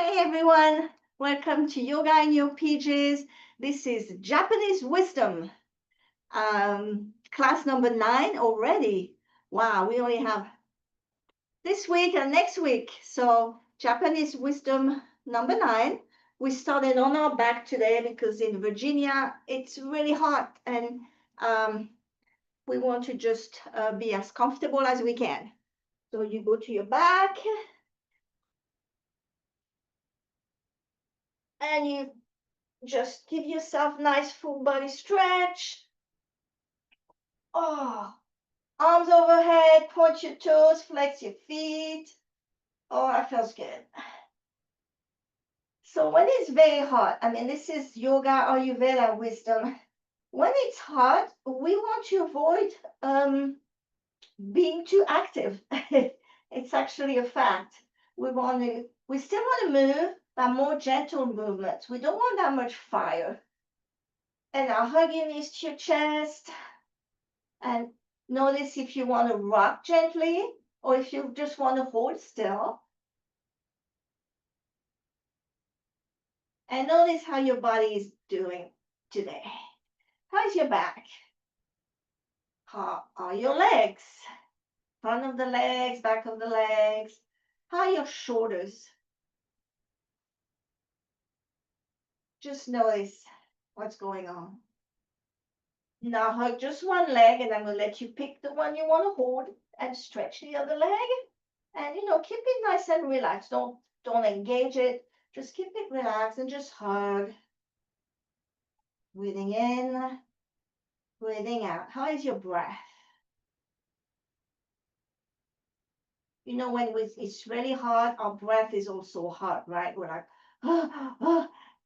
Hey everyone, welcome to Yoga in Your PJs. This is Japanese Wisdom, class number 9 already. Wow, we only have this week and next week. So, Japanese Wisdom number 9. We started on our back today because in Virginia it's really hot and we want to just be as comfortable as we can. So, you go to your back and you just give yourself nice full body stretch. Oh, arms overhead, point your toes, flex your feet. Oh, that feels good. So when it's very hot, I mean, this is yoga, Ayurveda wisdom. When it's hot, we want to avoid being too active. It's actually a fact. We still want to move, but more gentle movements. We don't want that much fire. And now hug your knees to your chest. And notice if you want to rock gently or if you just want to hold still. And notice how your body is doing today. How's your back? How are your legs? Front of the legs, back of the legs. How are your shoulders? Just notice what's going on. Now hug just one leg and I'm going to let you pick the one you want to hold and stretch the other leg. And keep it nice and relaxed. Don't engage it. Just keep it relaxed and just hug. Breathing in, breathing out. How is your breath? When it's really hard, our breath is also hard, right? We're like,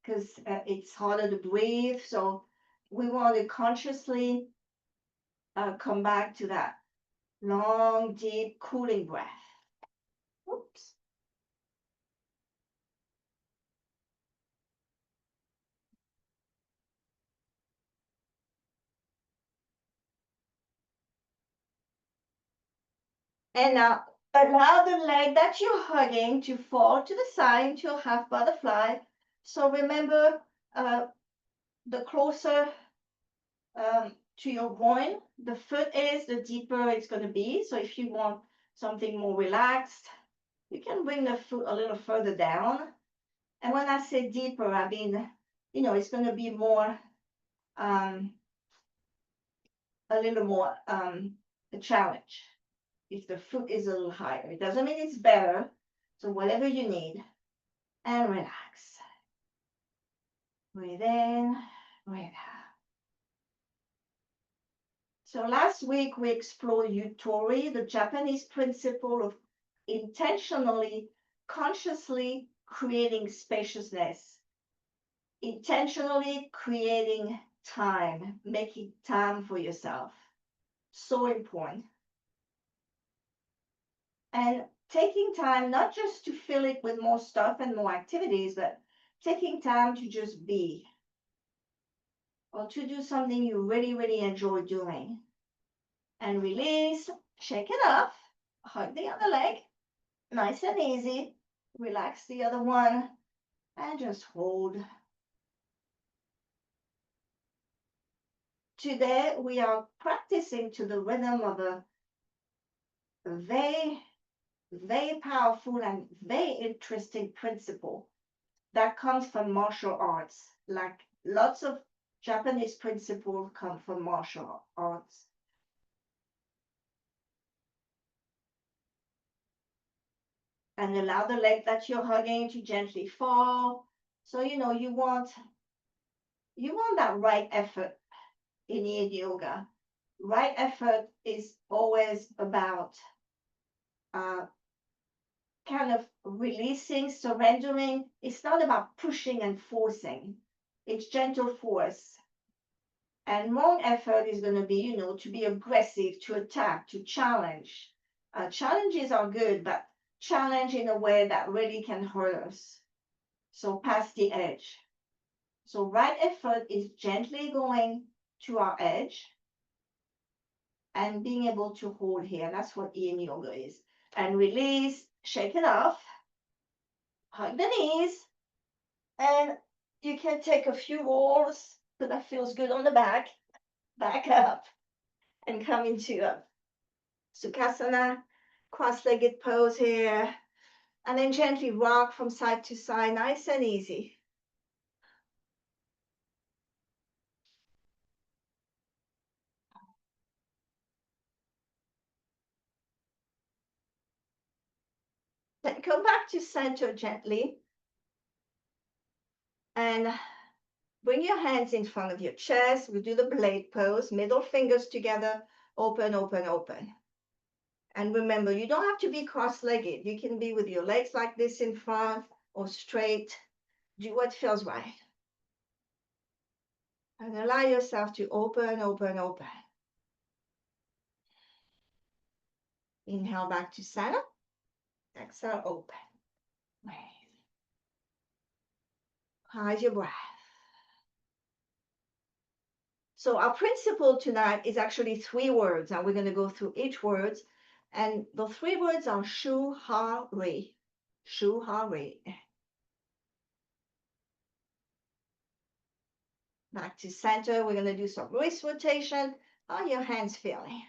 because it's harder to breathe. So we want to consciously come back to that long, deep, cooling breath. Oops. And now allow the leg that you're hugging to fall to the side into a half butterfly. So remember, the closer to your groin the foot is, the deeper it's going to be. So if you want something more relaxed, you can bring the foot a little further down. And when I say deeper, I mean, it's going to be more, a little more a challenge if the foot is a little higher. It doesn't mean it's better. So whatever you need, and relax. Breathe in, breathe out. So last week we explored Yutori, the Japanese principle of intentionally, consciously creating spaciousness, intentionally creating time, making time for yourself. So important. And taking time not just to fill it with more stuff and more activities, but taking time to just be or to do something you really, really enjoy doing. And release, shake it off, hug the other leg, nice and easy. Relax the other one and just hold. Today we are practicing to the rhythm of a very, very powerful and very interesting principle that comes from martial arts. Like lots of Japanese principles come from martial arts. And allow the leg that you're hugging to gently fall. So you want that right effort in yin yoga. Right effort is always about kind of releasing, surrendering. It's not about pushing and forcing. It's gentle force. And wrong effort is going to be, to be aggressive, to attack, to challenge. Challenges are good, but challenge in a way that really can hurt us. So past the edge. So right effort is gently going to our edge and being able to hold here. That's what yin yoga is. And release, shake it off, Hug the knees. And you can take a few rolls, so that feels good on the back. Back up and come into a Sukhasana, cross-legged pose here. And then gently rock from side to side, nice and easy. Then come back to center gently. And bring your hands in front of your chest. We do the blade pose, middle fingers together, open, open, open. And remember, you don't have to be cross-legged. You can be with your legs like this in front or straight. Do what feels right. And allow yourself to open, open, open. Inhale back to center. Exhale, open. Hide your breath. So our principle tonight is actually 3 words, and we're going to go through each word. And the 3 words are shu, ha, re. Shu, ha, re. Back to center. We're going to do some wrist rotation. How are your hands feeling?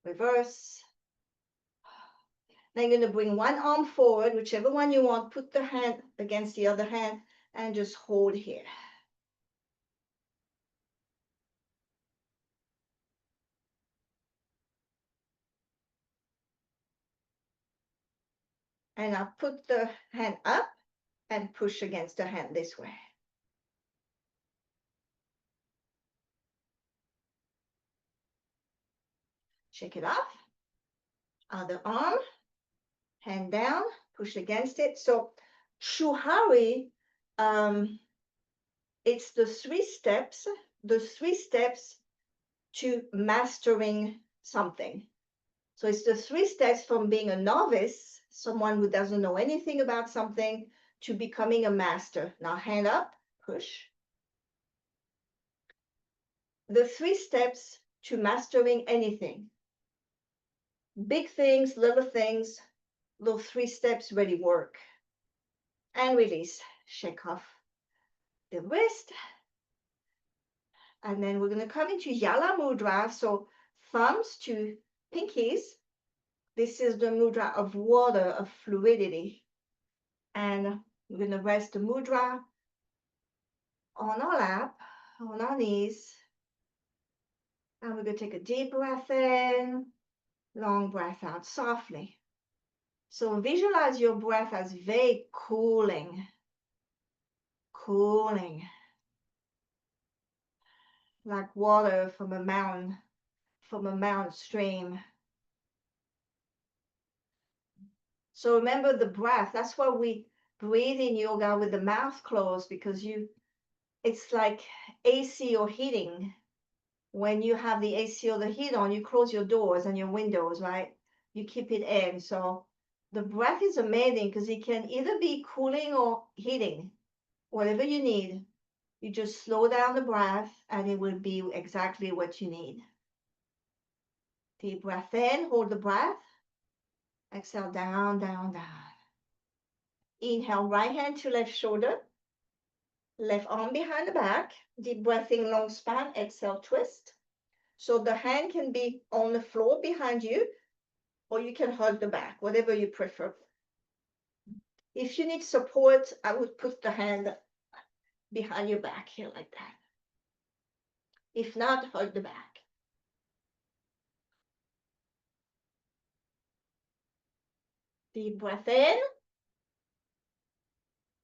Reverse. Then you're going to bring one arm forward, whichever one you want. Put the hand against the other hand and just hold here. And I'll put the hand up and push against the hand this way. Shake it off. Other arm, hand down, push against it. So Shuhari, it's the 3 steps, to mastering something. So it's the 3 steps from being a novice, someone who doesn't know anything about something, to becoming a master. Now hand up, push. The 3 steps to mastering anything. Big things, little things, those 3 steps really work. And release. Shake off the wrist. And then we're going to come into Yala Mudra. So thumbs to pinkies. This is the mudra of water, of fluidity. And we're going to rest the mudra on our lap, on our knees. And we're going to take a deep breath in, long breath out softly. So visualize your breath as very cooling, cooling, like water from a mountain stream. So remember the breath. That's why we breathe in yoga with the mouth closed, because it's like AC or heating. When you have the AC or the heat on, you close your doors and your windows, right? You keep it in. So the breath is amazing because it can either be cooling or heating, whatever you need. You just slow down the breath and it will be exactly what you need. Deep breath in, hold the breath. Exhale, down, down, down. Inhale, right hand to left shoulder. Left arm behind the back. Deep breath in, long span. Exhale, twist. So the hand can be on the floor behind you, or you can hug the back, whatever you prefer. If you need support, I would put the hand behind your back here like that. If not, hug the back. Deep breath in.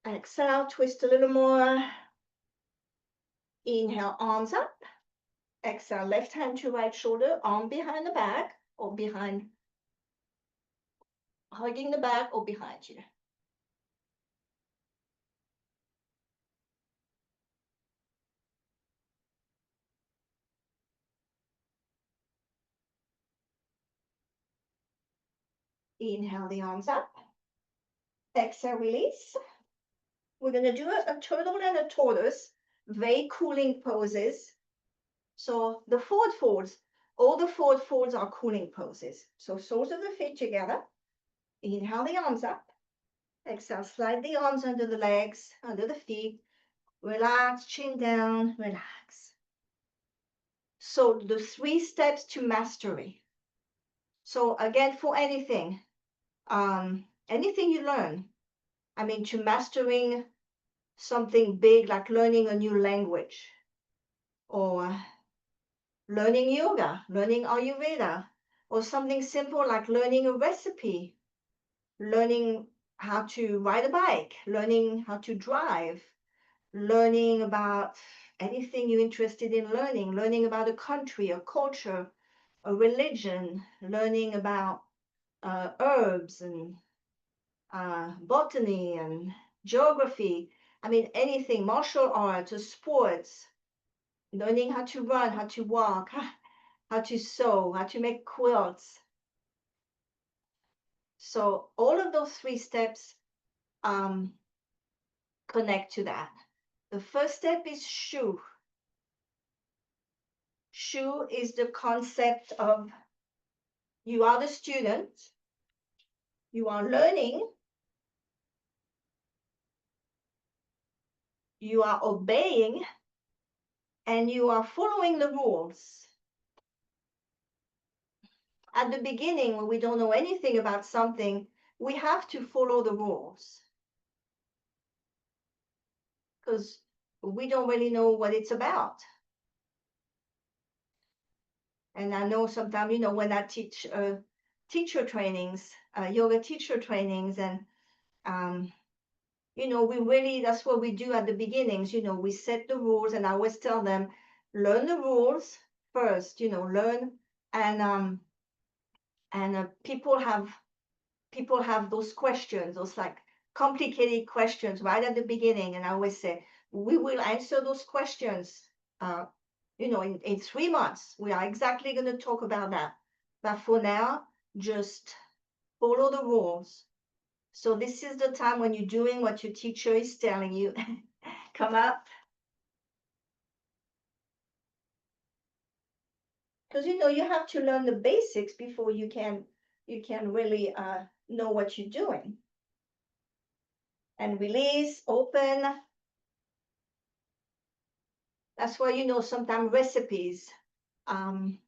Exhale, twist a little more. Inhale, arms up. Exhale, left hand to right shoulder, arm behind the back or behind, hugging the back or behind you. Inhale the arms up. Exhale, release. We're going to do a turtle and a tortoise, very cooling poses. So the forward folds, all the forward folds are cooling poses. So soles of the feet together. Inhale the arms up. Exhale, slide the arms under the legs, under the feet. Relax, chin down, relax. So the 3 steps to mastery. So again, for anything you learn, I mean, to mastering something big like learning a new language or learning yoga, learning Ayurveda, or something simple like learning a recipe, learning how to ride a bike, learning how to drive, learning about anything you're interested in learning about a country, a culture, a religion, learning about herbs and botany and geography. I mean, anything, martial arts or sports, learning how to run, how to walk, how to sew, how to make quilts. So all of those 3 steps um, connect to that. The first step is shu. Shu is the concept of you are the student, you are learning, you are obeying, and you are following the rules. At the beginning, when we don't know anything about something, we have to follow the rules because we don't really know what it's about. And I know sometimes, when I teach teacher trainings, yoga teacher trainings, and we really, that's what we do at the beginnings. We set the rules, and I always tell them, learn the rules first. Learn, and people have those questions, those like complicated questions right at the beginning, and I always say we will answer those questions. Uh, in 3 months, we are exactly going to talk about that. But for now, just follow the rules. So this is the time when you're doing what your teacher is telling you. Come up. Because you have to learn the basics before you can really know what you're doing. And release, open. That's why sometimes recipes. Um,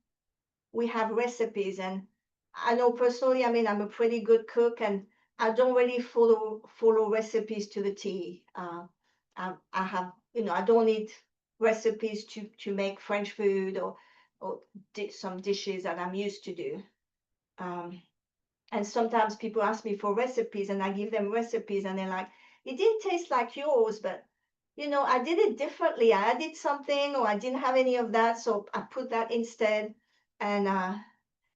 we have recipes, and I know personally, I mean, I'm a pretty good cook, and I don't really follow recipes to the T. I have, I don't need recipes to make French food or some dishes that I'm used to do. Um, and sometimes people ask me for recipes, and I give them recipes, and they're like, it didn't taste like yours, but I did it differently. I added something, or I didn't have any of that, so I put that instead, and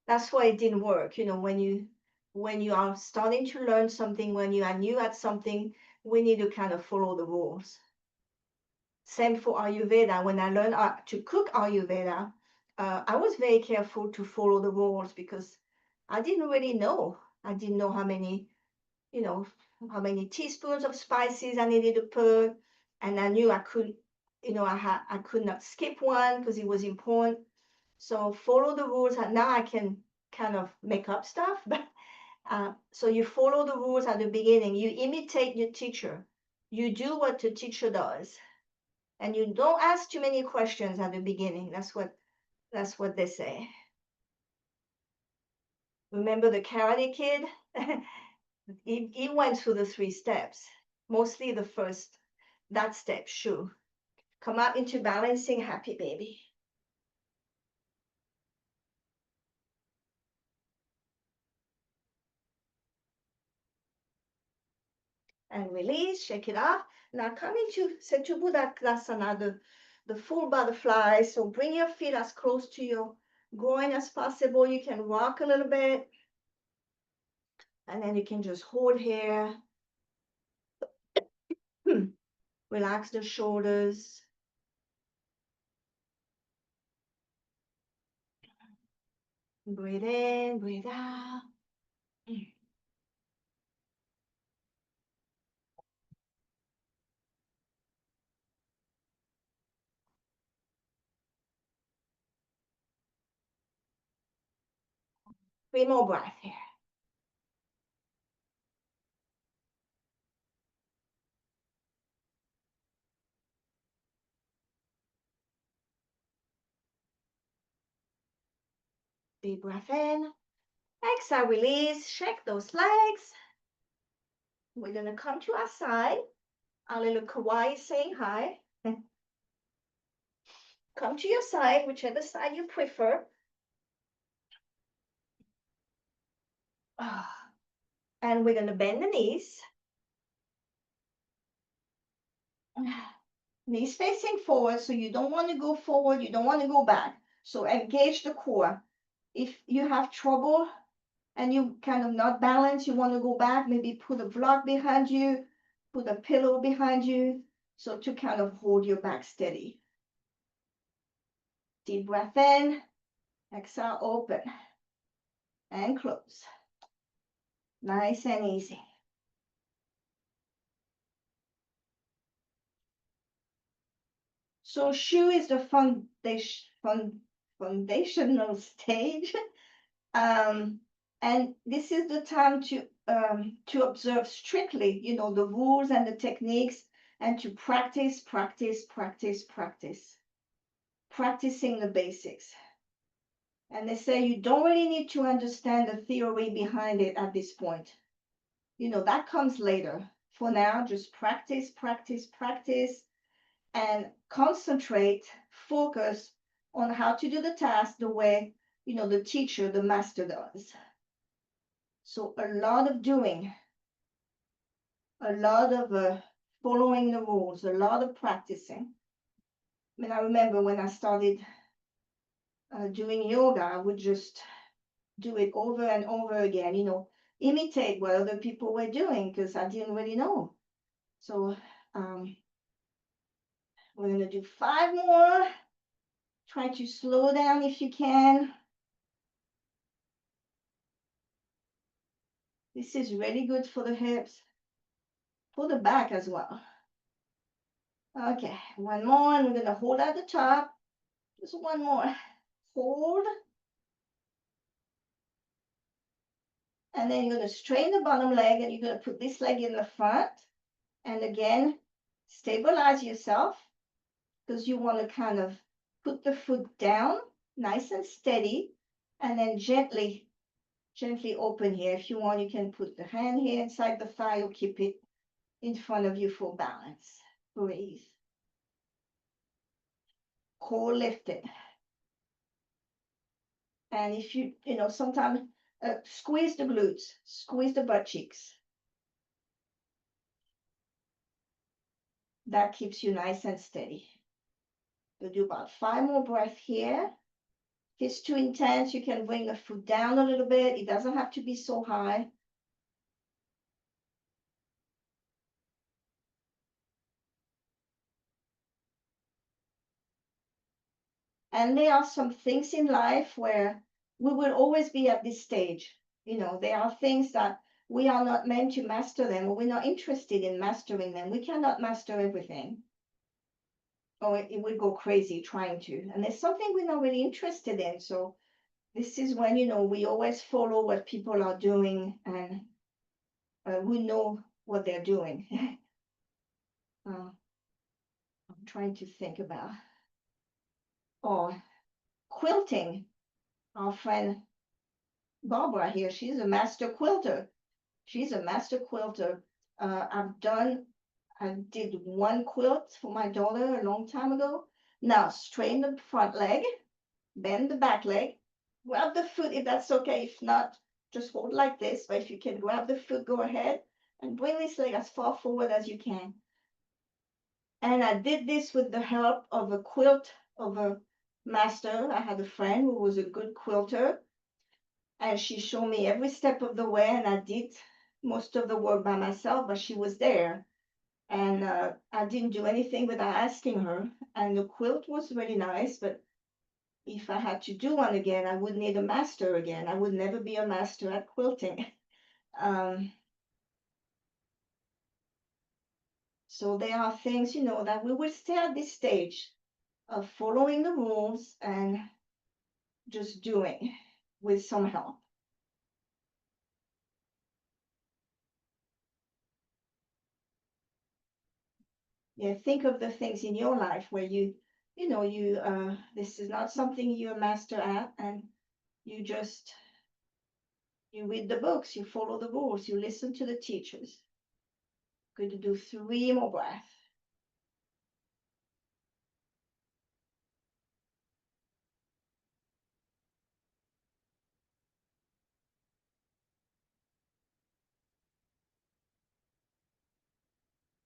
that's why it didn't work. When you are starting to learn something, when you are new at something, we need to kind of follow the rules. Same for Ayurveda. When I learned to cook Ayurveda, I was very careful to follow the rules because I didn't really know. I didn't know you know, how many teaspoons of spices I needed to put, and I knew I could not skip one because it was important. So follow the rules, and now I can kind of make up stuff. But so you follow the rules at the beginning. You imitate your teacher. You do what the teacher does, and you don't ask too many questions at the beginning. That's what they say. Remember the Karate Kid? he went through the 3 steps. Mostly the first, that step, shu. Come up into balancing, happy baby. And release, shake it off. Now come into Setu Buddha Klasana, the full butterfly. So bring your feet as close to your groin as possible. You can rock a little bit. And then you can just hold here. Relax the shoulders. Breathe in, breathe out. 3 more breaths here. Deep breath in. Exhale, release. Shake those legs. We're going to come to our side. Our little kawaii saying hi. Come to your side, whichever side you prefer. And we're going to bend the knees. Knees facing forward, so you don't want to go forward, you don't want to go back. So engage the core. If you have trouble and you kind of not balanced, you want to go back, maybe put a block behind you, put a pillow behind you, so to kind of hold your back steady. Deep breath in, exhale, open, and close. Nice and easy. So shu is the foundational stage. And this is the time to observe strictly, you know, the rules and the techniques, and to practice, practice, practice, practice. Practicing the basics. And they say you don't really need to understand the theory behind it at this point. You know, that comes later. For now, just practice, practice, practice, and concentrate, focus on how to do the task the way, you know, the teacher, the master does. So a lot of doing, a lot of following the rules, a lot of practicing. I mean, I remember when I started doing yoga, I would just do it over and over again, you know, imitate what other people were doing because I didn't really know. So we're going to do 5 more. Try to slow down if you can. This is really good for the hips, for the back as well. Okay, 1 more, and we're going to hold at the top. Just 1 more. Hold. And then you're going to straighten the bottom leg, and you're going to put this leg in the front. And again, stabilize yourself because you want to kind of put the foot down, nice and steady, and then gently open here. If you want, you can put the hand here inside the thigh or keep it in front of you for balance. Breathe. Core lifted. And if you know, sometimes squeeze the glutes, squeeze the butt cheeks. That keeps you nice and steady. We'll do about 5 more breaths here. If it's too intense, you can bring the foot down a little bit. It doesn't have to be so high. And there are some things in life where we will always be at this stage. You know, there are things that we are not meant to master them, or we're not interested in mastering them. We cannot master everything, or it will go crazy trying to. And there's something we're not really interested in. So this is when, you know, we always follow what people are doing, and we know what they're doing. I'm trying to think about. Oh, quilting. Our friend Barbara here, she's a master quilter. She's a master quilter. I did 1 quilt for my daughter a long time ago. Now straighten the front leg, bend the back leg, grab the foot if that's okay. If not, just hold like this. But if you can grab the foot, go ahead and bring this leg as far forward as you can. And I did this with the help of a quilt of a master. I had a friend who was a good quilter, and she showed me every step of the way, and I did most of the work by myself, but she was there. And I didn't do anything without asking her. And the quilt was really nice, but if I had to do one again, I would need a master again. I would never be a master at quilting. So there are things, you know, that we will stay at this stage of following the rules and just doing with some help. Yeah, think of the things in your life where you know, this is not something you're a master at, and You just, you read the books, you follow the rules, you listen to the teachers. Going to do 3 more breaths.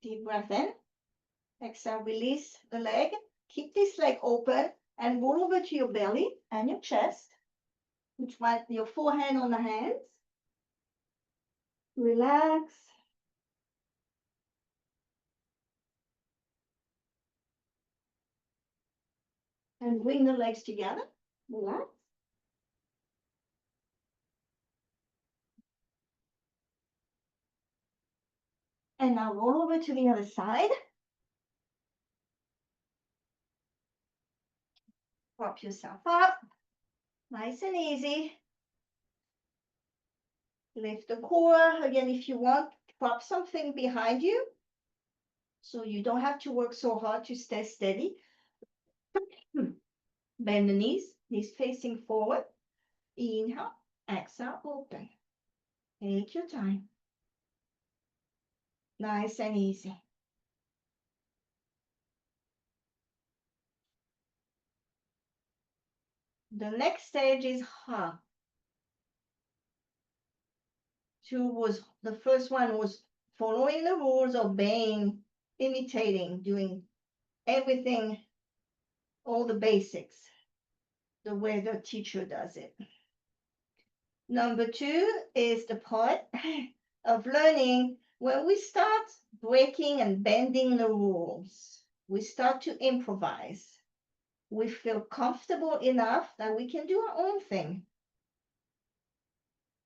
Deep breath in. Exhale, release the leg. Keep this leg open and roll over to your belly and your chest. Which right, your forehead on the hands. Relax. And bring the legs together. Relax. And now roll over to the other side. Prop yourself up. Nice and easy. Lift the core. Again, if you want, prop something behind you. So you don't have to work so hard to stay steady. Bend the knees facing forward. Inhale, exhale, open. Take your time. Nice and easy. The next stage is ha. The first one was following the rules, obeying, imitating, doing everything, all the basics, the way the teacher does it. Number 2 is the part of learning when we start breaking and bending the rules. We start to improvise. We feel comfortable enough that we can do our own thing.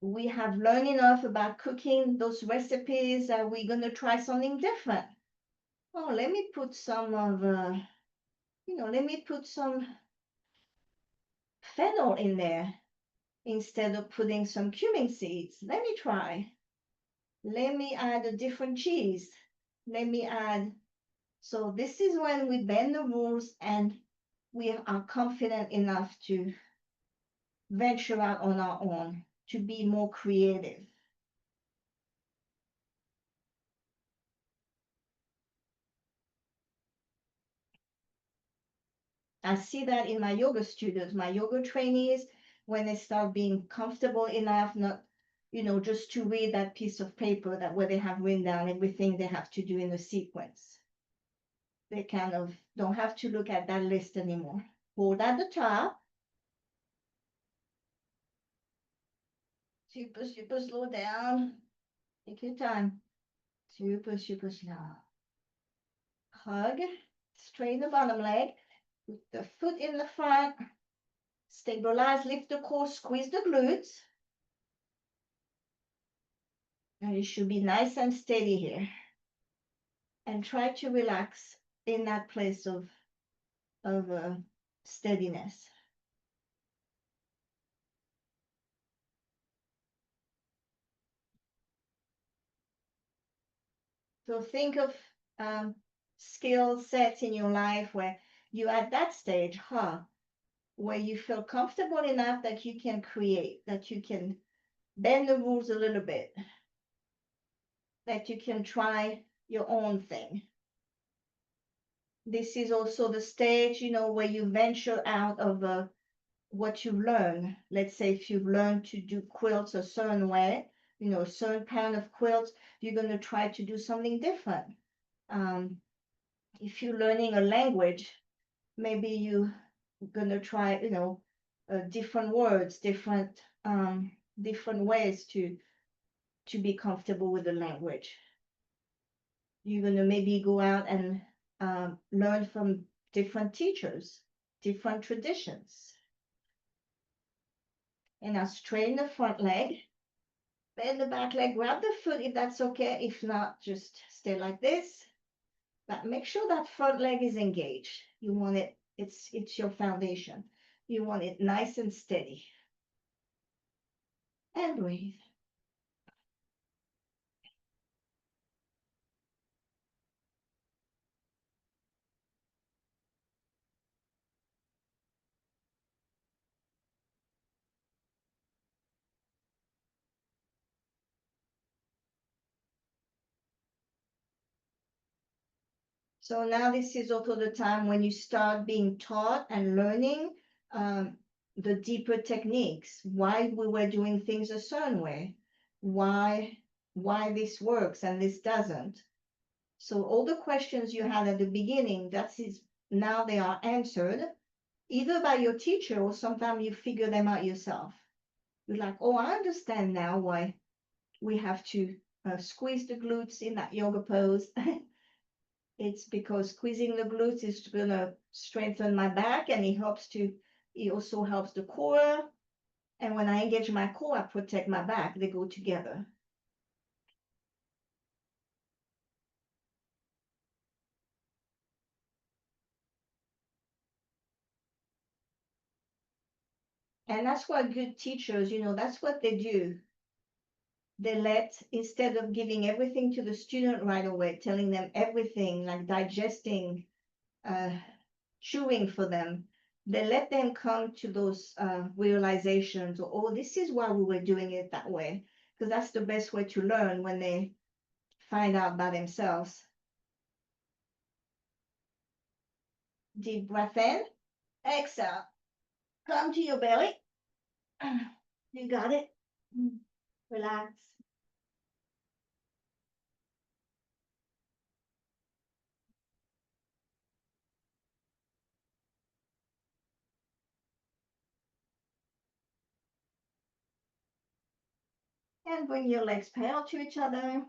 We have learned enough about cooking those recipes that we're going to try something different. Oh, let me put some of, let me put some fennel in there instead of putting some cumin seeds. Let me try. Let me add a different cheese. Let me add. So this is when we bend the rules and we are confident enough to venture out on our own, to be more creative. I see that in my yoga students, my yoga trainees, when they start being comfortable enough, not, just to read that piece of paper that where they have written down everything they have to do in a sequence. They kind of don't have to look at that list anymore. Hold at the top. Super, super slow down. Take your time. Super, super slow. Hug. Straighten the bottom leg. Put the foot in the front. Stabilize, lift the core, squeeze the glutes. And you should be nice and steady here. And try to relax in that place of steadiness. So think of skill sets in your life where you at that stage, where you feel comfortable enough that you can create, that you can bend the rules a little bit, that you can try your own thing. This is also the stage, where you venture out of what you learn. Let's say if you've learned to do quilts a certain way, a certain kind of quilts, you're going to try to do something different. If you're learning a language, maybe you're going to try, different words, different ways to be comfortable with the language. You're going to maybe go out and learn from different teachers, different traditions. And now straighten the front leg, bend the back leg, grab the foot if that's okay. If not, just stay like this. But make sure that front leg is engaged. You want it, it's your foundation. You want it nice and steady. And breathe. So now this is also the time when you start being taught and learning the deeper techniques, why we were doing things a certain way, why this works and this doesn't. So all the questions you had at the beginning, now they are answered either by your teacher or sometimes you figure them out yourself. You're like, oh, I understand now why we have to squeeze the glutes in that yoga pose. It's because squeezing the glutes is gonna strengthen my back and it also helps the core. And when I engage my core, I protect my back. They go together. And that's what good teachers, that's what they do. Instead of giving everything to the student right away, telling them everything, like digesting, uh, chewing for them, they let them come to those realizations, or, oh, this is why we were doing it that way. Because that's the best way to learn when they find out by themselves. Deep breath in, exhale, come to your belly. You got it. Relax. And bring your legs parallel to each other.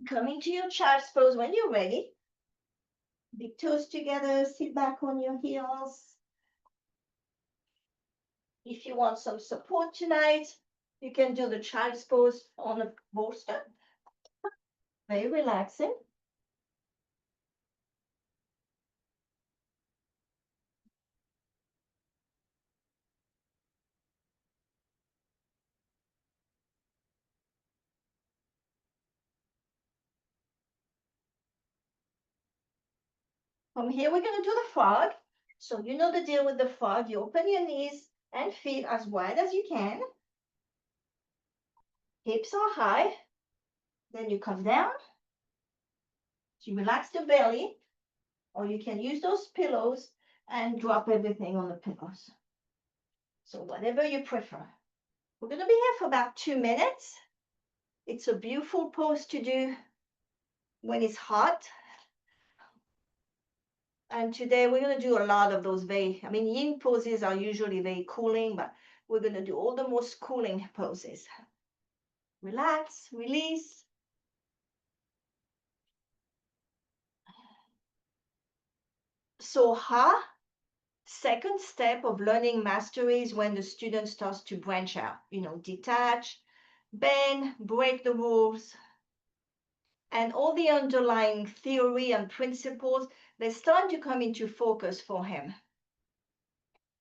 Coming to your child's pose when you're ready. Big toes together, sit back on your heels. If you want some support tonight, you can do the child's pose on a bolster. Very relaxing. From here, we're going to do the frog. So you know the deal with the frog. You open your knees and feet as wide as you can. Hips are high. Then you come down. So you relax the belly, or you can use those pillows and drop everything on the pillows. So whatever you prefer. We're going to be here for about 2 minutes. It's a beautiful pose to do when it's hot. And today we're going to do a lot of those yin poses are usually very cooling, but we're going to do all the most cooling poses. Relax, release. So second step of learning mastery is when the student starts to branch out, detach, bend, break the rules, and all the underlying theory and principles, they start to come into focus for him.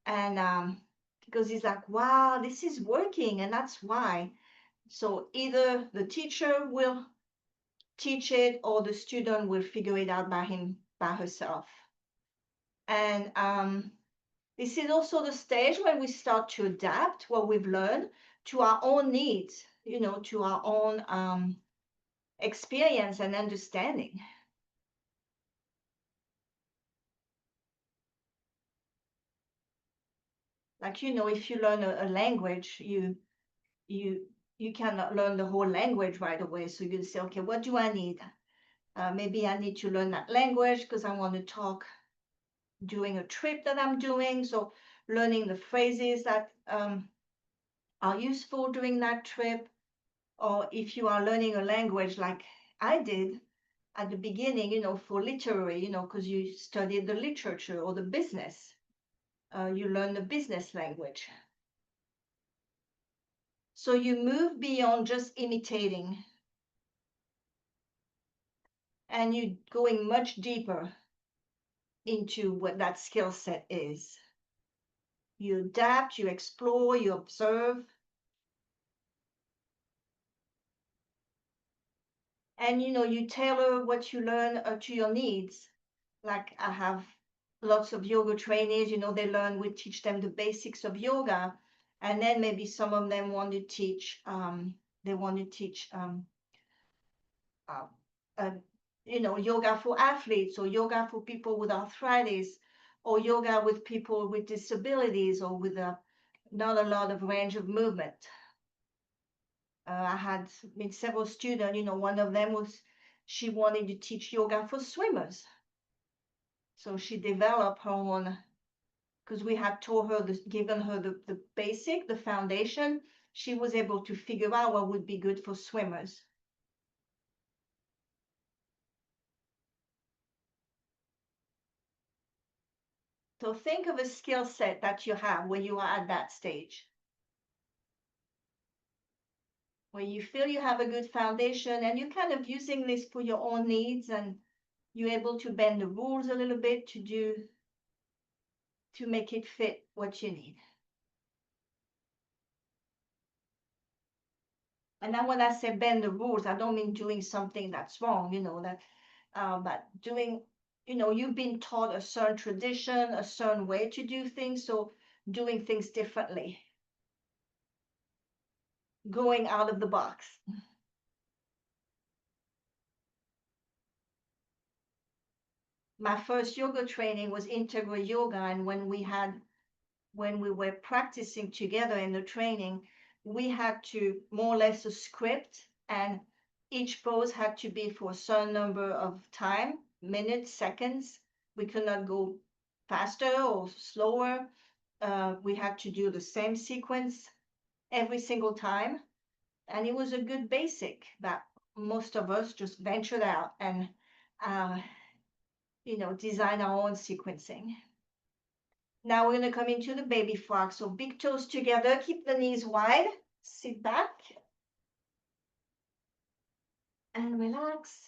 And because he's like, wow, this is working, and that's why. So either the teacher will teach it or the student will figure it out by herself. And this is also the stage when we start to adapt what we've learned to our own needs, to our own experience and understanding. Like, if you learn a language, you cannot learn the whole language right away. So you say, okay, what do I need? Maybe I need to learn that language because I want to talk during a trip that I'm doing. So learning the phrases that are useful during that trip. Or if you are learning a language like I did at the beginning, for literary, because you studied the literature or the business, you learn the business language. So you move beyond just imitating and you're going much deeper into what that skill set is. You adapt, you explore, you observe. And you tailor what you learn to your needs. Like I have lots of yoga trainees, they learn, we teach them the basics of yoga. And then maybe some of them want to teach, they want to teach, uh, uh, yoga for athletes or yoga for people with arthritis or yoga with people with disabilities or with not a lot of range of movement. I had several students, one of them was, she wanted to teach yoga for swimmers. So she developed her own, because we had taught her, given her the basic, the foundation. She was able to figure out what would be good for swimmers. So think of a skill set that you have when you are at that stage, where you feel you have a good foundation and you're kind of using this for your own needs and you're able to bend the rules a little bit to make it fit what you need. And now when I say bend the rules, I don't mean doing something that's wrong, but doing, you've been taught a certain tradition, a certain way to do things, so doing things differently, going out of the box. My first yoga training was integral yoga, and when we were practicing together in the training, we had to more or less a script, and each pose had to be for a certain number of time, minutes, seconds. We could not go faster or slower. We had to do the same sequence every single time. And it was a good basic that most of us just ventured out and, uh, design our own sequencing. Now we're going to come into the baby frog. So big toes together, keep the knees wide, sit back and relax.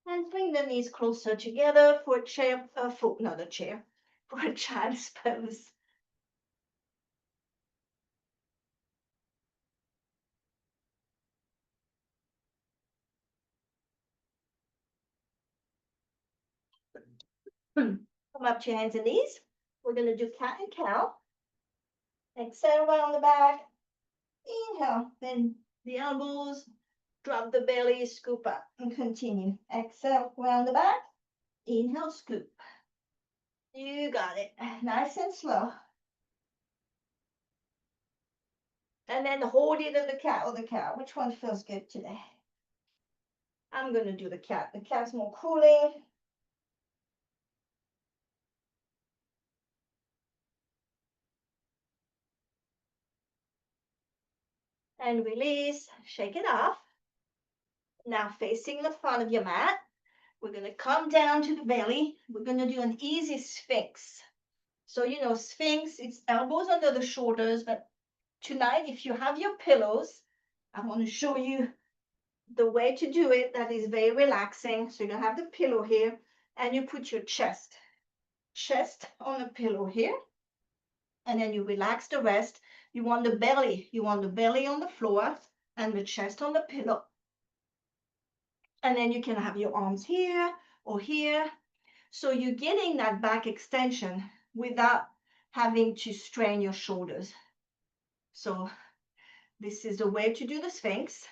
And bring the knees closer together for a chair, not a chair, for a child's pose. Come up to your hands and knees. We're going to do cat and cow. Exhale around the back. Inhale, bend the elbows, drop the belly, scoop up, and continue. Exhale around the back. Inhale, scoop. You got it. Nice and slow. And then hold either the cat or the cow. Which one feels good today? I'm going to do the cat. The cat's more cooling. And release. Shake it off. Now facing the front of your mat. We're going to come down to the belly. We're going to do an easy sphinx. So, sphinx, it's elbows under the shoulders. But tonight, if you have your pillows, I want to show you the way to do it that is very relaxing. So you have the pillow here and you put your chest on the pillow here. And then you relax the rest. You want the belly on the floor and the chest on the pillow. And then you can have your arms here or here. So you're getting that back extension without having to strain your shoulders. So this is the way to do the Sphinx.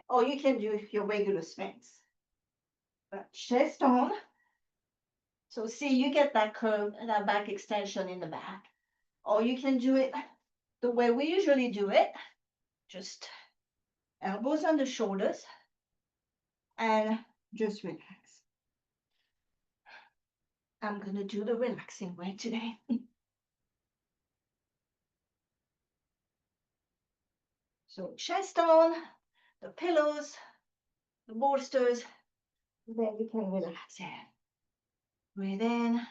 Or you can do your regular Sphinx. But chest on. So see, you get that curve and that back extension in the back. Or you can do it the way we usually do it. Just elbows on the shoulders and just relax. I'm going to do the relaxing way today. So chest on, the pillows, the bolsters, then you can relax here. Breathe in,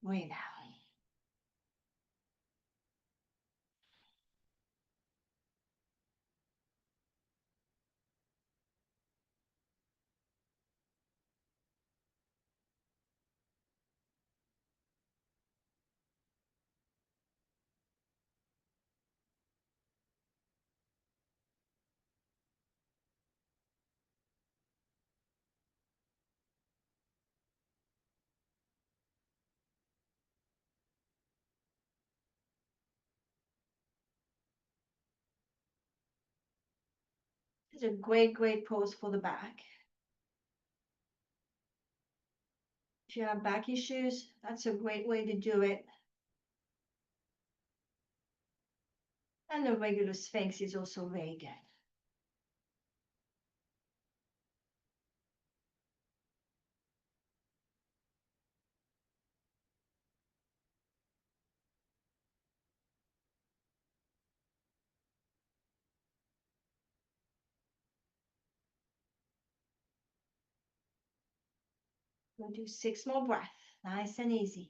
breathe out. It's a great, great pose for the back. If you have back issues, that's a great way to do it. And the regular Sphinx is also very good. We'll do 6 more breaths, nice and easy.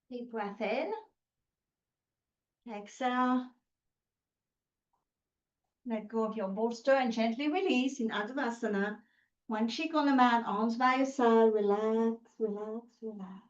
Deep breath in. Exhale. Let go of your bolster and gently release in Adavasana. One cheek on the mat, arms by your side. Relax, relax, relax.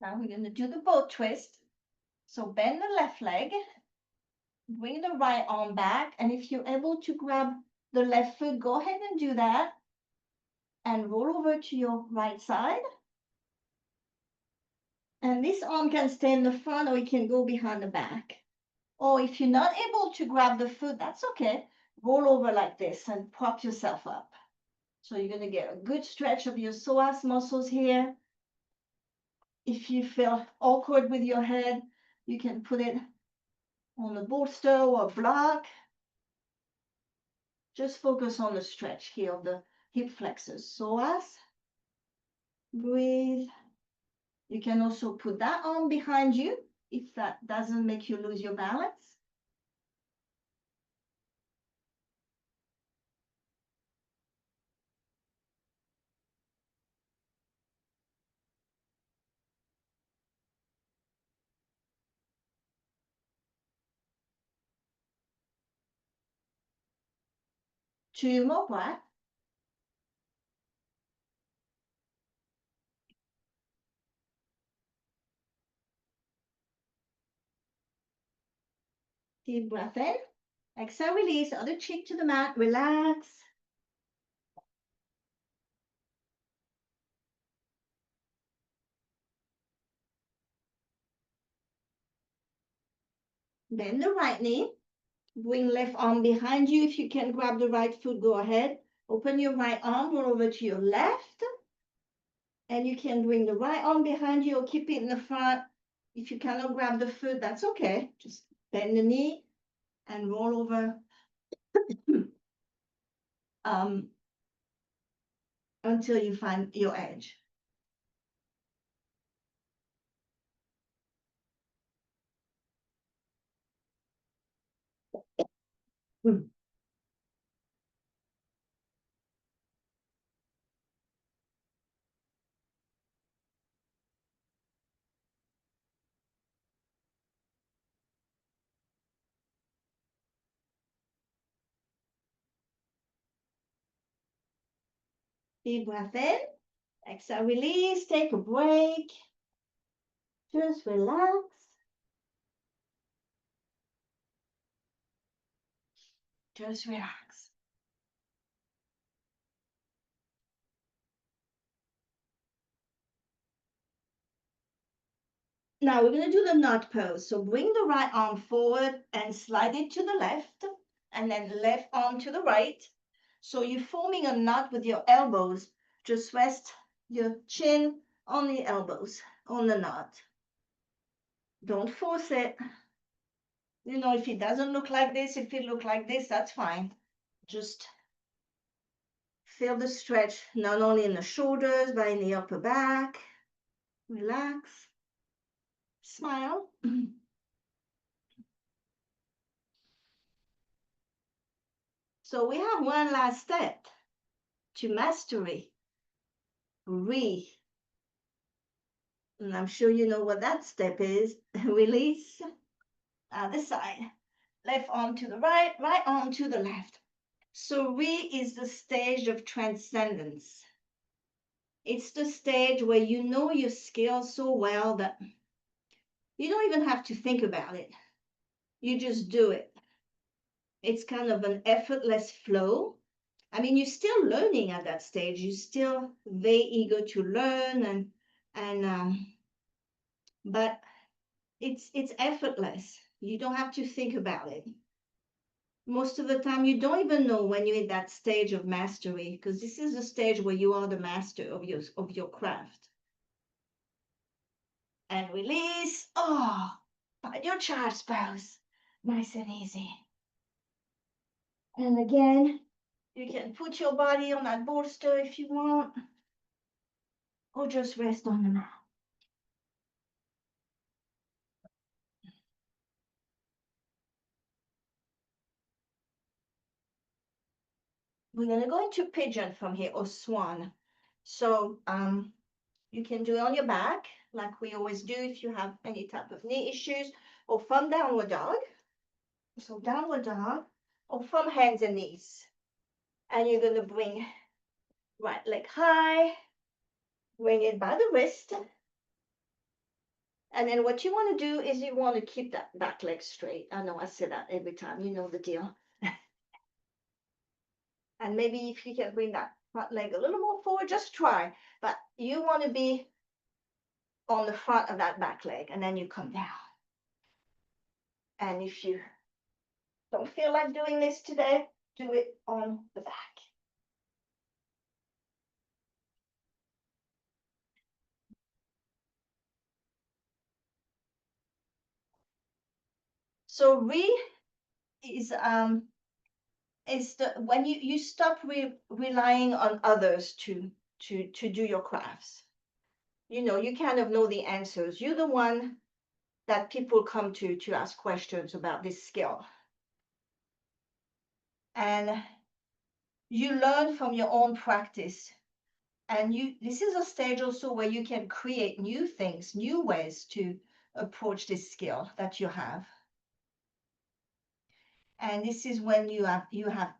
Now we're going to do the boat twist. So bend the left leg, bring the right arm back, and if you're able to grab the left foot, go ahead and do that. And roll over to your right side. And this arm can stay in the front or it can go behind the back. Or if you're not able to grab the foot, that's okay. Roll over like this and prop yourself up. So you're going to get a good stretch of your psoas muscles here. If you feel awkward with your head, you can put it on a bolster or a block. Just focus on the stretch here of the hip flexors. Psoas. Breathe. You can also put that arm behind you if that doesn't make you lose your balance. Two more breaths. Deep breath in. Exhale, release. Other cheek to the mat. Relax. Bend the right knee. Bring left arm behind you. If you can grab the right foot, go ahead. Open your right arm, roll over to your left. And you can bring the right arm behind you or keep it in the front. If you cannot grab the foot, that's okay. Just bend the knee and roll over until you find your edge. Deep breath in. Exhale, release. Take a break. Just relax. Just relax. Now we're going to do the knot pose. So bring the right arm forward and slide it to the left, and then left arm to the right. So you're forming a knot with your elbows. Just rest your chin on the elbows, on the knot. Don't force it. You know, if it doesn't look like this, if it look like this, that's fine. Just feel the stretch, not only in the shoulders, but in the upper back. Relax. Smile. So we have one last step to mastery. Breathe. And I'm sure you know what that step is. Release. Other side. Left arm to the right, right arm to the left. So Re is the stage of transcendence. It's the stage where you know your skills so well that you don't even have to think about it. You just do it. It's kind of an effortless flow. I mean, you're still learning at that stage. You're still very eager to learn, and but it's effortless. You don't have to think about it. Most of the time, you don't even know when you're in that stage of mastery, because this is the stage where you are the master of your craft. And release. Oh, find your charge pose. Nice and easy. And again, you can put your body on that bolster if you want, or just rest on the mat. We're going to go into pigeon from here, or swan. So you can do it on your back, like we always do if you have any type of knee issues, or from downward dog. So downward dog, or from hands and knees. And you're going to bring right leg high, bring it by the wrist. And then what you want to do is you want to keep that back leg straight. I know I say that every time, you know the deal. And maybe if you can bring that front leg a little more forward, just try. But you want to be on the front of that back leg, and then you come down. And if you don't feel like doing this today, do it on the back. So is the when you stop relying on others to do your crafts. You know, you kind of know the answers. You're the one that people come to ask questions about this skill. And you learn from your own practice. And this is a stage also where you can create new things, new ways to approach this skill that you have. And this is when you have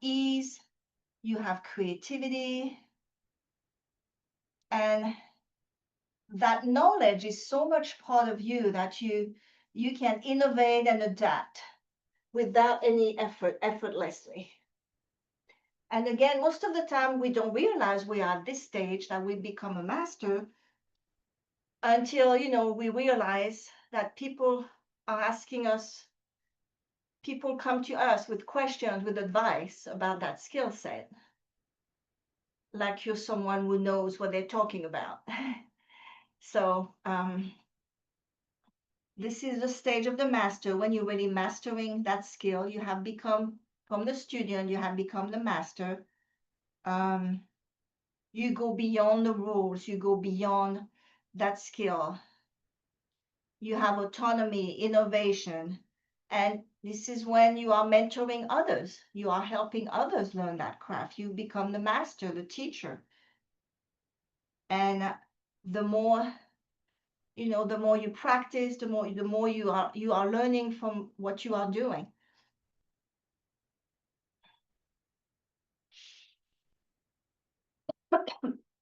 ease, you have creativity, and that knowledge is so much part of you that you can innovate and adapt without any effort, effortlessly. And again, most of the time we don't realize we are at this stage that we become a master until, you know, we realize that people are asking us, people come to us with questions, with advice about that skill set. Like you're someone who knows what they're talking about. So this is the stage of the master. When you're really mastering that skill, you have become, from the student, you have become the master. You go beyond the rules, you go beyond that skill. You have autonomy, innovation. And this is when you are mentoring others. You are helping others learn that craft. You become the master, the teacher. And the more, you know, the more you practice, the more you are learning from what you are doing.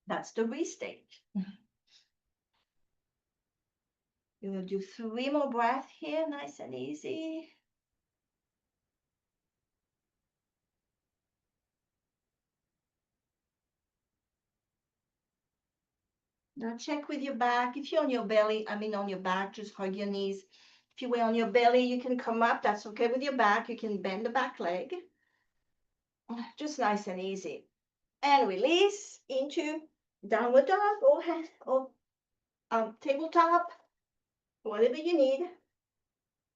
That's the restage. You're going to do 3 more breaths here, nice and easy. Now check with your back. If you're on your belly, I mean on your back, just hug your knees. If you were on your belly, you can come up. That's okay with your back. You can bend the back leg. Just nice and easy. And release into downward dog or tabletop, whatever you need.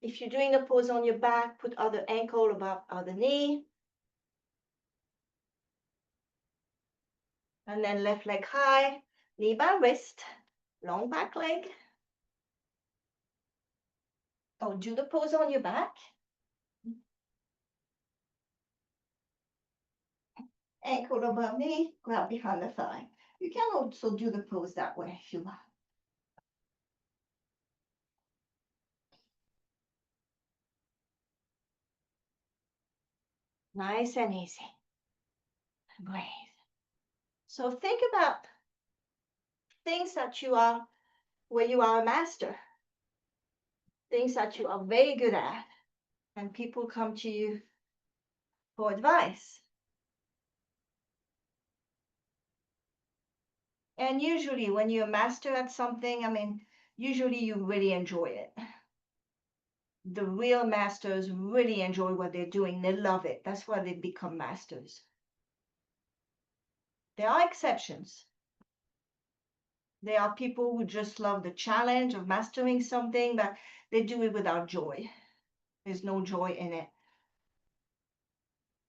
If you're doing a pose on your back, put other ankle above other knee. And then left leg high, knee by wrist, long back leg. Or do the pose on your back. Ankle above knee, grab behind the thigh. You can also do the pose that way if you want. Nice and easy. Breathe. So think about things that you are, where you are a master, things that you are very good at, and people come to you for advice. And usually when you're a master at something, usually you really enjoy it. The real masters really enjoy what they're doing. They love it. That's why they become masters. There are exceptions. There are people who just love the challenge of mastering something, but they do it without joy. There's no joy in it.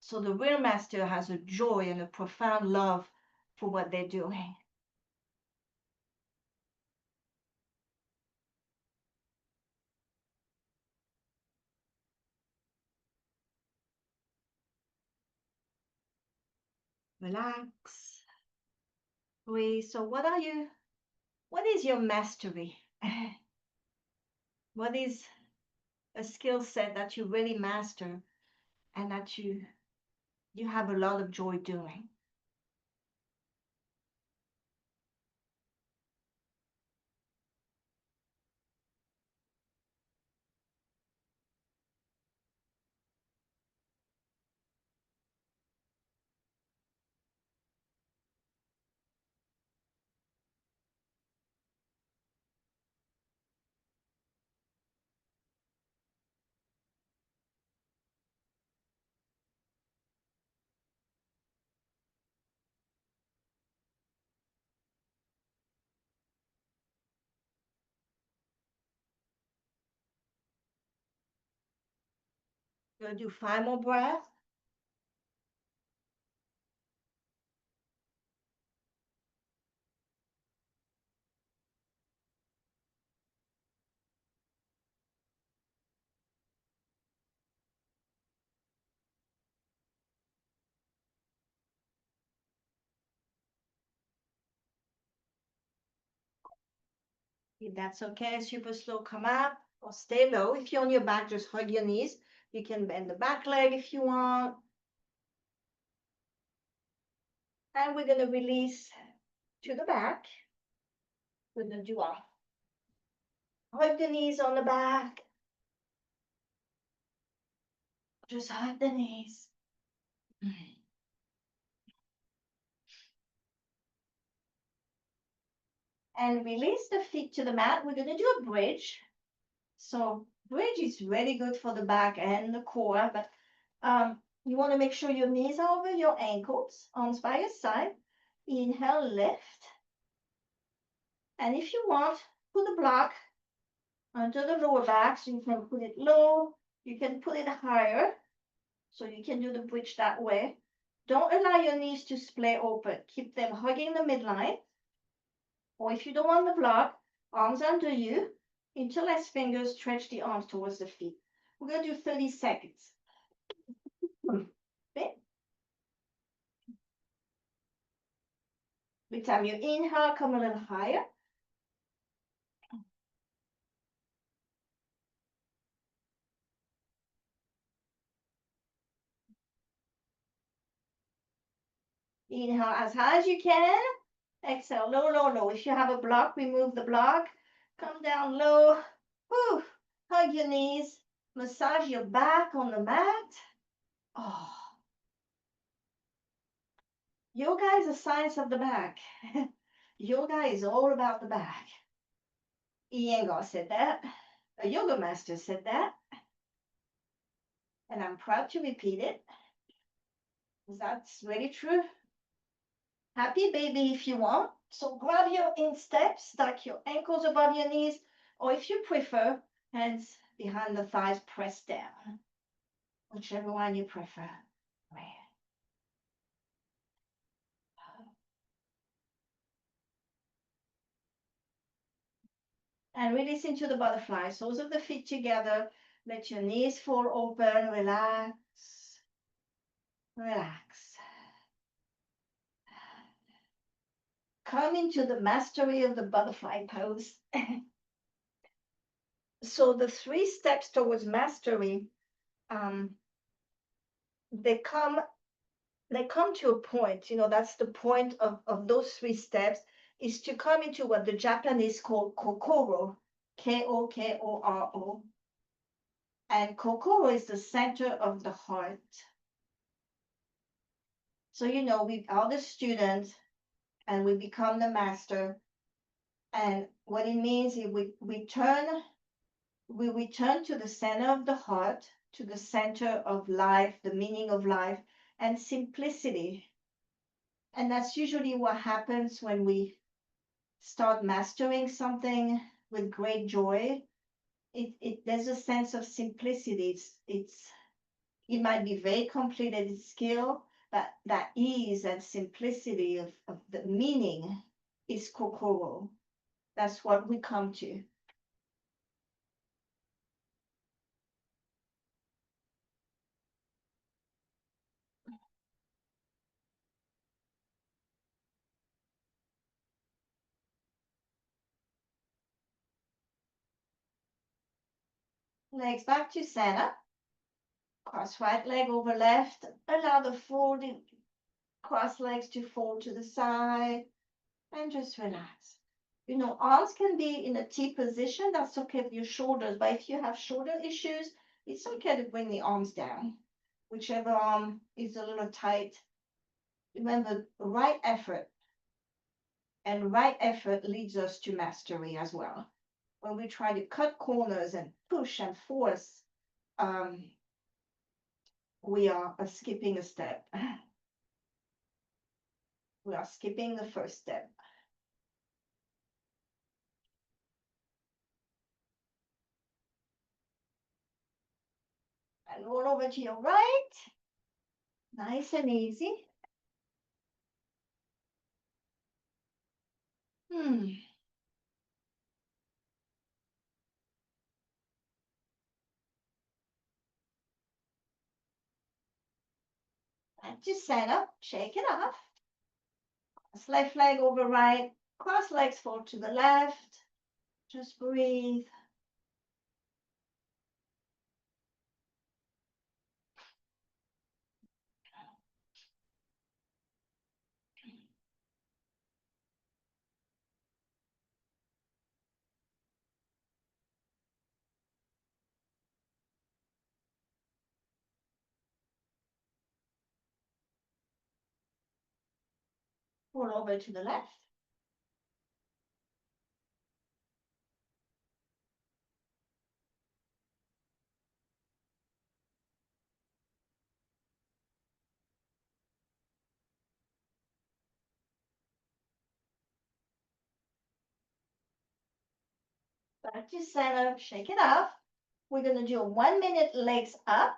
So the real master has a joy and a profound love for what they're doing. Relax. Breathe. So what is your mastery? What is a skill set that you really master and that you have a lot of joy doing? You're gonna do 5 more breaths. If that's okay, super slow, come up or stay low. If you're on your back, just hug your knees. You can bend the back leg if you want. And we're gonna release to the back. We're gonna do our hug the knees on the back. Just hug the knees. And release the feet to the mat. We're gonna do a bridge. So bridge is really good for the back and the core, but you want to make sure your knees are over your ankles, arms by your side. Inhale, lift. And if you want, put a block under the lower back, so you can put it low, you can put it higher, so you can do the bridge that way. Don't allow your knees to splay open. Keep them hugging the midline. Or if you don't want the block, arms under you, interlace fingers, stretch the arms towards the feet. We're going to do 30 seconds. Okay. Every time you inhale, come a little higher. Inhale as high as you can. Exhale, low, low, low. If you have a block, remove the block. Come down low. Whew. Hug your knees. Massage your back on the mat. Oh. Yoga is a science of the back. Yoga is all about the back. Iyengar said that. A yoga master said that. And I'm proud to repeat it. That's really true. Happy baby if you want. So grab your instep, stack your ankles above your knees, or if you prefer, hands behind the thighs, press down, whichever one you prefer. And release into the butterfly. Soles of the feet together. Let your knees fall open. Relax. Relax. Come into the mastery of the butterfly pose. So the 3 steps towards mastery, they come to a point, that's the point of those 3 steps, is to come into what the Japanese call kokoro, Kokoro. And kokoro is the center of the heart. So, we are the student and we become the master. And what it means is we return to the center of the heart, to the center of life, the meaning of life, and simplicity. And that's usually what happens when we start mastering something with great joy. There's a sense of simplicity. It might be very complicated skill, but that ease and simplicity of the meaning is kokoro. That's what we come to. Legs back to center. Cross right leg over left. Allow the folding cross legs to fold to the side and just relax. Arms can be in a T position. That's okay with your shoulders. But if you have shoulder issues, it's okay to bring the arms down. Whichever arm is a little tight. Remember, right effort. And right effort leads us to mastery as well. When we try to cut corners and push and force, we are skipping a step. We are skipping the first step. And roll over to your right. Nice and easy. Back to center. Shake it off. Cross left leg over right. Cross legs fall to the left. Just breathe. Roll over to the left. Back to center. Shake it off. We're going to do a 1 minute legs up.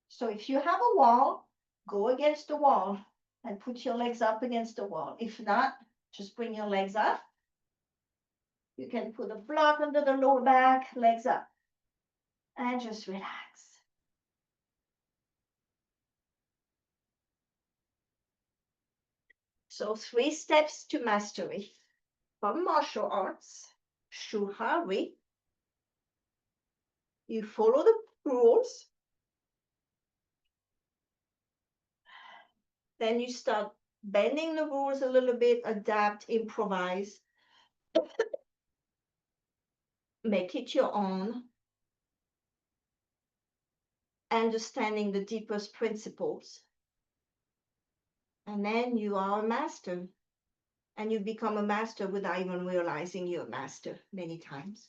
So if you have a wall, go against the wall and put your legs up against the wall. If not, just bring your legs up. You can put a block under the lower back, legs up, and just relax. So 3 steps to mastery. From martial arts, shuhari. You follow the rules. Then you start bending the rules a little bit, adapt, improvise. Make it your own. Understanding the deepest principles. And then you are a master. And you become a master without even realizing you're a master many times.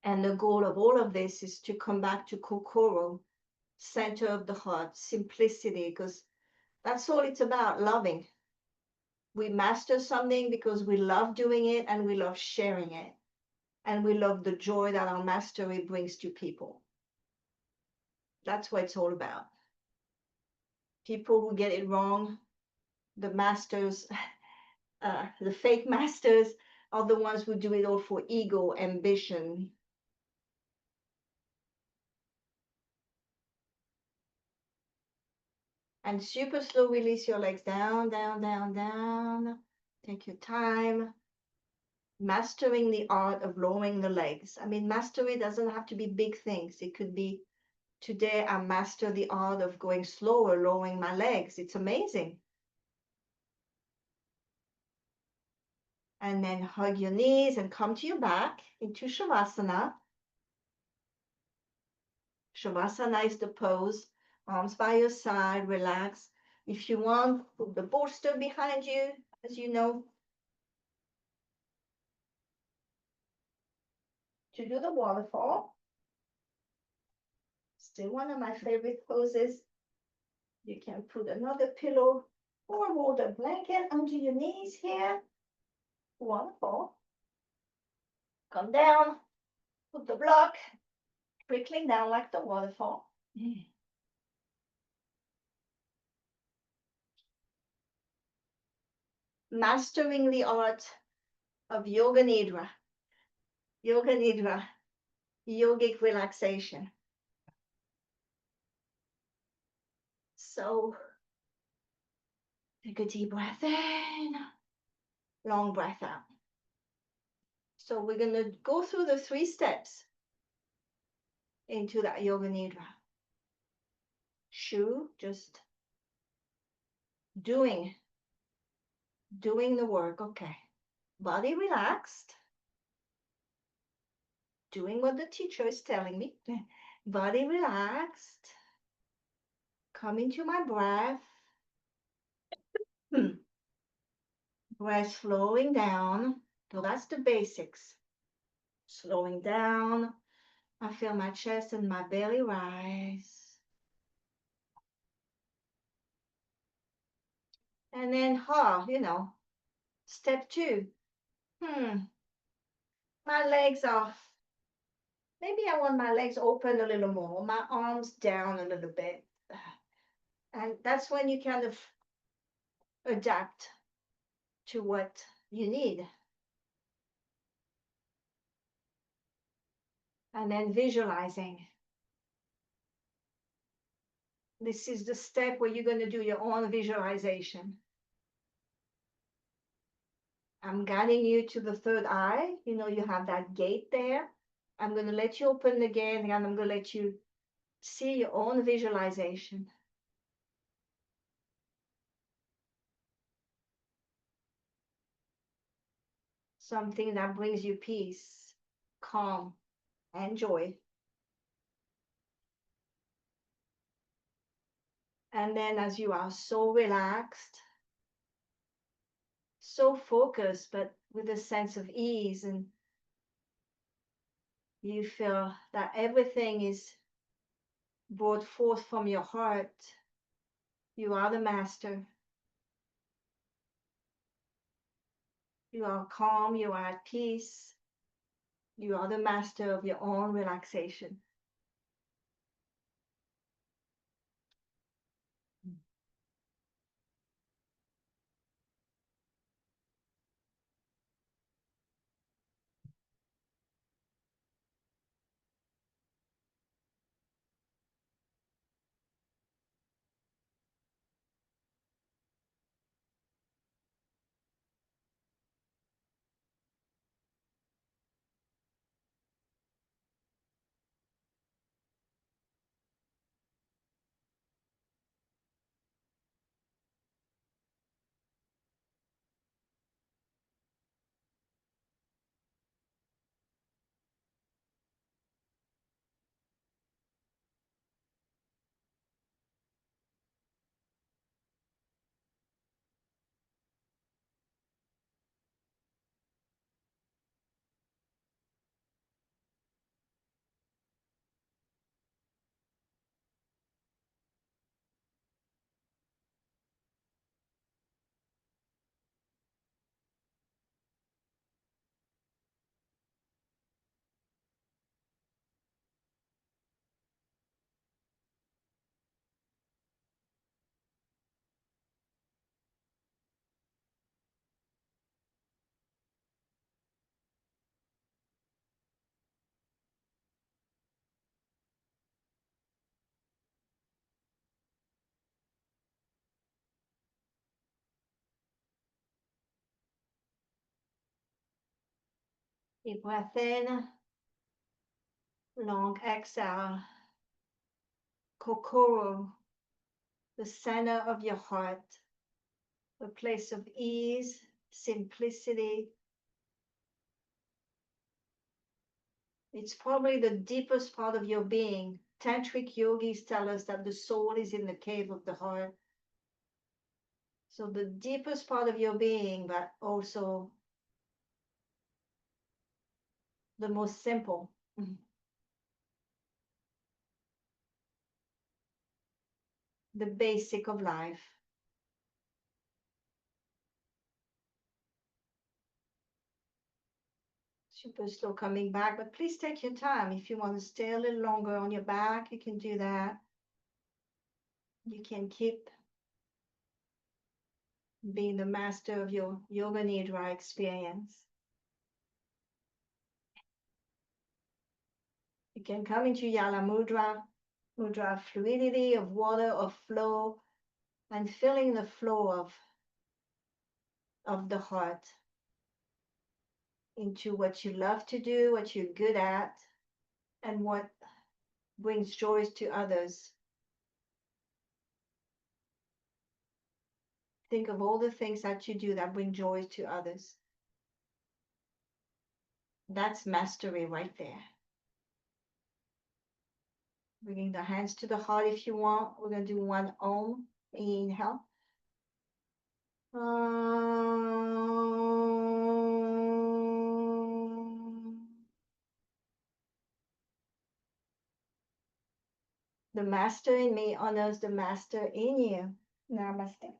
And the goal of all of this is to come back to kokoro, center of the heart, simplicity, because that's all it's about, loving. We master something because we love doing it and we love sharing it. And we love the joy that our mastery brings to people. That's what it's all about. People who get it wrong, the masters, the fake masters, are the ones who do it all for ego, ambition. And super slow release your legs down, down, down, down. Take your time. Mastering the art of lowering the legs. I mean, mastery doesn't have to be big things. It could be, today I master the art of going slower, lowering my legs. It's amazing. And then hug your knees and come to your back into Shavasana. Shavasana is the pose, arms by your side, relax. If you want, put the bolster behind you, as you know, to do the waterfall. Still one of my favorite poses. You can put another pillow or hold a blanket under your knees here. Waterfall. Come down, put the block, trickling down like the waterfall. Mastering the art of Yoga Nidra. Yoga Nidra, yogic relaxation. So take a deep breath in, long breath out. So we're going to go through the 3 steps into that Yoga Nidra. Shu, just doing the work, okay. Body relaxed, doing what the teacher is telling me. Body relaxed, coming to my breath. Breath slowing down. So that's the basics. Slowing down. I feel my chest and my belly rise. And then, step 2. My legs are, maybe I want my legs open a little more, my arms down a little bit. And that's when you kind of adapt to what you need. And then visualizing. This is the step where you're going to do your own visualization. I'm guiding you to the third eye. You have that gate there. I'm going to let you open again, and I'm going to let you see your own visualization. Something that brings you peace, calm, and joy. And then as you are so relaxed, so focused, but with a sense of ease, and you feel that everything is brought forth from your heart. You are the master. You are calm, you are at peace. You are the master of your own relaxation. Deep breath in, long exhale. Kokoro, the center of your heart, a place of ease, simplicity. It's probably the deepest part of your being. Tantric yogis tell us that the soul is in the cave of the heart. So the deepest part of your being, but also the most simple. The basic of life. Super slow coming back, but please take your time. If you want to stay a little longer on your back, you can do that. You can keep being the master of your yoga nidra experience. You can come into Yala Mudra, Mudra of fluidity, of water, of flow, and feeling the flow of the heart into what you love to do, what you're good at, and what brings joy to others. Think of all the things that you do that bring joy to others. That's mastery right there. Bringing the hands to the heart if you want. We're going to do one Om. Inhale. The master in me honors the master in you. Namaste.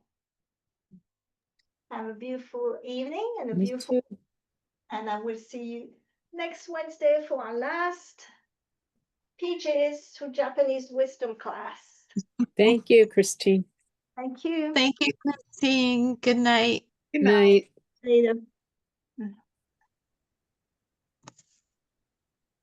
Have a beautiful evening and a Me beautiful, too. and I will see you next Wednesday for our last Pjs Japanese wisdom class. Thank you, Christine. Thank you. Thank you, Christine. Good night. Good night. Later.